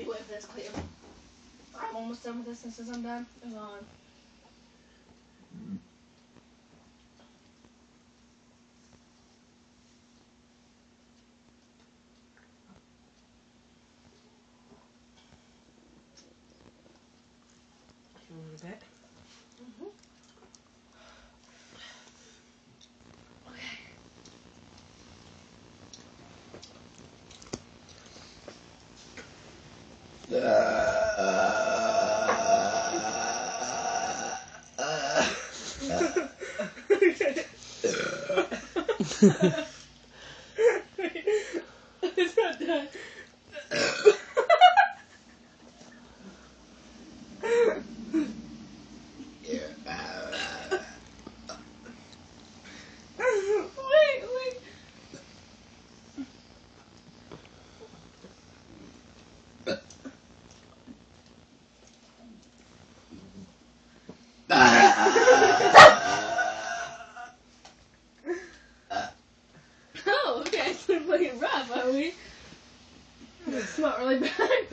be waiting for this clear. I'm almost done with this, and since I'm done, it's on. What was that? It's not done. Wait. Oh, okay, it's been fucking rough, are we? It smelled really bad.